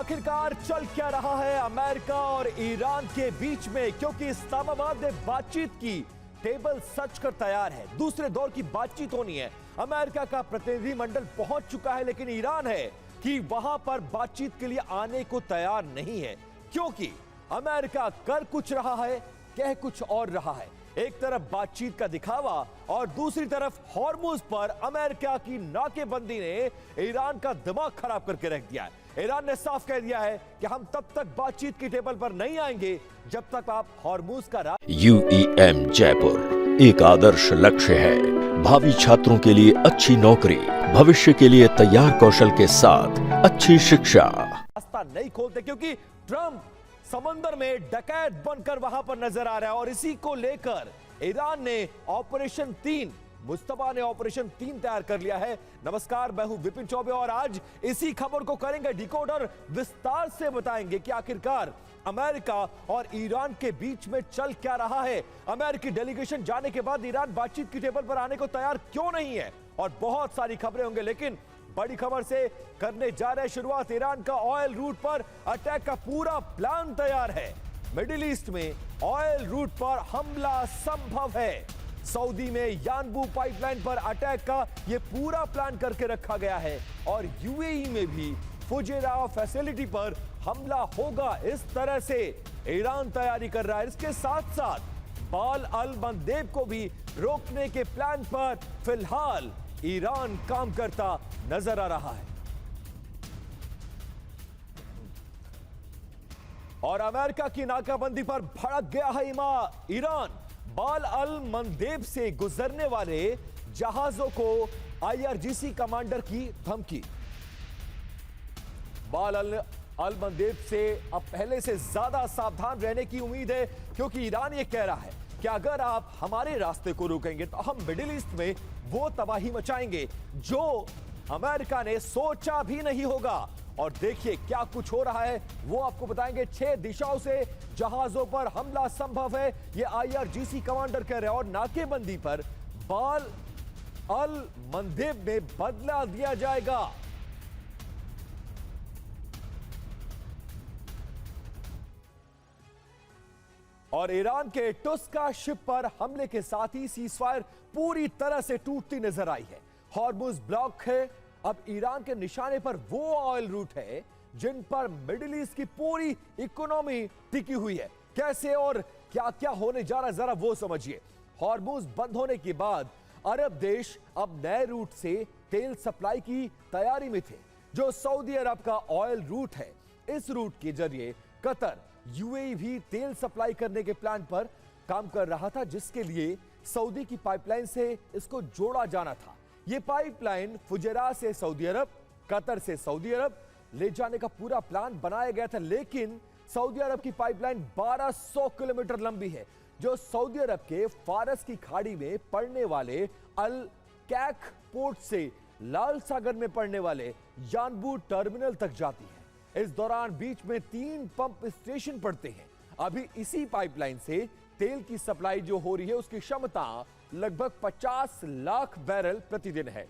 आखिरकार चल क्या रहा है अमेरिका और ईरान के बीच में, क्योंकि इस्लामाबाद ने बातचीत की, टेबल सच कर तैयार है, दूसरे दौर की बातचीत होनी है। अमेरिका का प्रतिनिधिमंडल पहुंच चुका है, लेकिन ईरान है कि वहां पर बातचीत के लिए आने को तैयार नहीं है, क्योंकि अमेरिका कर कुछ रहा है, कह कुछ और रहा है। एक तरफ बातचीत का दिखावा और दूसरी तरफ हॉर्मुज पर अमेरिका की नाकेबंदी ने ईरान का दिमाग खराब करके रख दिया है। ईरान ने साफ कह दिया है कि हम तब तक बातचीत की टेबल पर नहीं आएंगे जब तक आप हॉर्मुज का UEM जयपुर एक आदर्श लक्ष्य है। भावी छात्रों के लिए अच्छी नौकरी, भविष्य के लिए तैयार कौशल के साथ अच्छी शिक्षा। रास्ता नहीं खोलते, क्योंकि ट्रंप समंदर में डकैत बनकर वहां पर नजर आ रहा है और इसी को लेकर ईरान ने ऑपरेशन 3, मुस्तफा ने ऑपरेशन 3 तैयार कर लिया है। नमस्कार, मैं हूं विपिन चौबे और आज इसी खबर को करेंगे डिकोड और विस्तार से बताएंगे कि आखिरकार अमेरिका और ईरान के बीच में चल क्या रहा है। अमेरिकी डेलीगेशन जाने के बाद ईरान बातचीत की टेबल पर आने को तैयार क्यों नहीं है, और बहुत सारी खबरें होंगे, लेकिन बड़ी खबर से करने जा रहे शुरुआत। ईरान का ऑयल रूट पर अटैक का पूरा प्लान तैयार है। मिडिल ईस्ट में ऑयल रूट पर हमला संभव है। सऊदी में यानबू पाइपलाइन पर अटैक का यह पूरा प्लान करके रखा गया है और यूएई में भी फुजेरा फैसिलिटी पर हमला होगा। इस तरह से ईरान तैयारी कर रहा है। इसके साथ साथ बाल अल मंदेब को भी रोकने के प्लान पर फिलहाल ईरान काम करता नजर आ रहा है। और अमेरिका की नाकाबंदी पर भड़क गया है ईरान। बाल अल मंदेब से गुजरने वाले जहाजों को आईआरजीसी कमांडर की धमकी। बाल अल मंदेब से अब पहले से ज्यादा सावधान रहने की उम्मीद है, क्योंकि ईरान ये कह रहा है कि अगर आप हमारे रास्ते को रोकेंगे तो हम मिडिल ईस्ट में वो तबाही मचाएंगे जो अमेरिका ने सोचा भी नहीं होगा। और देखिए क्या कुछ हो रहा है वो आपको बताएंगे। 6 दिशाओं से जहाजों पर हमला संभव है, ये आईआरजीसी कमांडर कह रहे हैं। और नाकेबंदी पर बाल अल मंदेब में बदला दिया जाएगा। और ईरान के टुस्का शिप पर हमले के साथ ही सीजफायर पूरी तरह से टूटती नजर आई है। हॉर्मुज ब्लॉक है, अब ईरान के निशाने पर वो ऑयल रूट है जिन पर मिडिल ईस्ट की पूरी इकोनॉमी टिकी हुई है। कैसे और क्या क्या होने जा रहा है जरा वो समझिए। हॉर्मुज बंद होने के बाद अरब देश अब नए रूट से तेल सप्लाई की तैयारी में थे, जो सऊदी अरब का ऑयल रूट है। इस रूट के जरिए कतर, यूएई भी तेल सप्लाई करने के प्लान पर काम कर रहा था, जिसके लिए सऊदी की पाइपलाइन से इसको जोड़ा जाना था। यह पाइपलाइन फुजेरा से सऊदी अरब, कतर से सऊदी अरब ले जाने का पूरा प्लान बनाया गया था, लेकिन सऊदी अरब की पाइपलाइन 1200 किलोमीटर लंबी है, जो सऊदी अरब के फारस की खाड़ी में पड़ने वाले अल कैक पोर्ट से लाल सागर में पड़ने वाले यानबू टर्मिनल तक जाती है। इस दौरान बीच में 3 पंप स्टेशन पड़ते हैं। अभी इसी पाइपलाइन से तेल की सप्लाई जो हो रही है उसकी क्षमता लगभग 50 लाख बैरल प्रतिदिन है,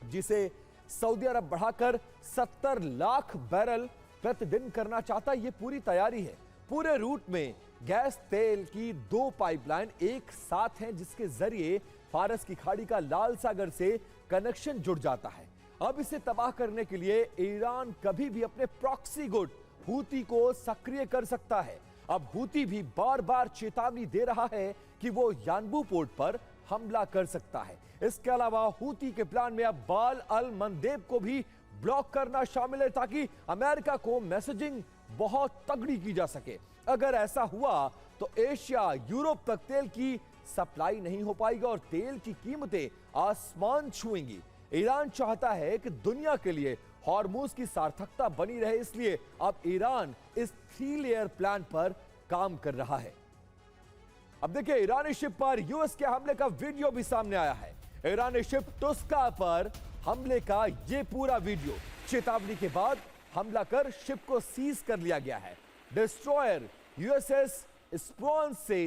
जिसे सऊदी अरब बढ़ाकर 70 लाख बैरल प्रतिदिन करना चाहता है। यह पूरी तैयारी है। पूरे रूट में गैस तेल की 2 पाइपलाइन एक साथ हैं, जिसके जरिए फारस की खाड़ी का लाल सागर से कनेक्शन जुड़ जाता है। अब इसे तबाह करने के लिए ईरान कभी भी अपने प्रॉक्सी गुट हूती को सक्रिय कर सकता है। अब हूती भी बार बार चेतावनी दे रहा है कि वो यानबू पोर्ट पर हमला कर सकता है। इसके अलावा हूती के प्लान में अब बाल अल मंदेब को भी ब्लॉक करना शामिल है, ताकि अमेरिका को मैसेजिंग बहुत तगड़ी की जा सके। अगर ऐसा हुआ तो एशिया, यूरोप तक तेल की सप्लाई नहीं हो पाएगी और तेल की कीमतें आसमान छुएंगी। ईरान चाहता है कि दुनिया के लिए हॉर्मुज की सार्थकता बनी रहे, इसलिए अब ईरान इस 3 लेयर प्लान पर काम कर रहा है। अब देखिए, ईरानी शिप पर यूएस के हमले का वीडियो भी सामने आया है। ईरानी शिप टुस्का पर हमले का यह पूरा वीडियो। चेतावनी के बाद हमला कर शिप को सीज कर लिया गया है। डिस्ट्रॉयर यूएसएस स्प्रॉन्स से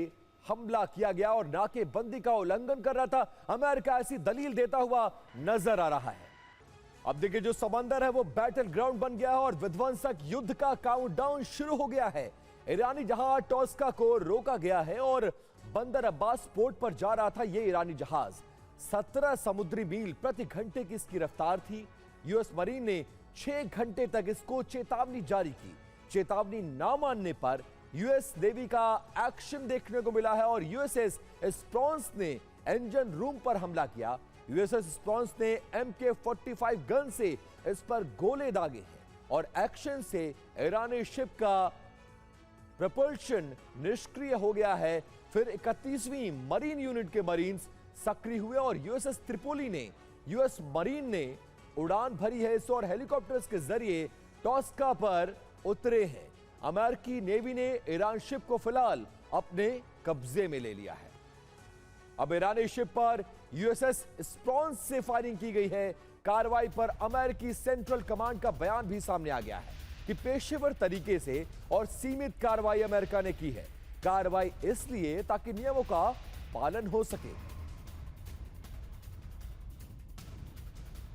हमला किया गया और नाकेबंदी का उल्लंघन कर रहा था। अमेरिका ऐसी दलील देता हुआ नजर आ रहा है। अब देखिए जो समंदर है वो बैटल ग्राउंड बन गया है और विध्वंसक युद्ध का काउंटडाउन शुरू हो गया है। ईरानी जहाज टॉस्का को रोका गया है और बंदर अब्बास पोर्ट पर जा रहा था ये ईरानी जहाज। 17 समुद्री मील प्रति घंटे की इसकी रफ्तार थी। यूएस मरीन ने 6 घंटे तक इसको चेतावनी जारी की। चेतावनी ना मानने पर यूएस नेवी का एक्शन देखने को मिला है और यूएसएस स्प्रॉन्स ने इंजन रूम पर हमला किया। यूएसएस स्प्रॉन्स ने MK-45 गन से इस पर गोले दागे हैं और एक्शन से ईरानी शिप का प्रपल्शन निष्क्रिय हो गया है। फिर 31वीं मरीन यूनिट के मरीन्स सक्रिय हुए और यूएसएस त्रिपोली ने यूएस मरीन ने उड़ान भरी है इस और हेलीकॉप्टर्स के जरिए टॉस्का पर उतरे हैं। अमेरिकी नेवी ने ईरान शिप को फिलहाल अपने कब्जे में ले लिया है। अब ईरानी शिप पर यूएसएस स्प्रॉन्स से फायरिंग की गई है। कार्रवाई पर अमेरिकी सेंट्रल कमांड का बयान भी सामने आ गया है कि पेशेवर तरीके से और सीमित कार्रवाई अमेरिका ने की है। कार्रवाई इसलिए ताकि नियमों का पालन हो सके।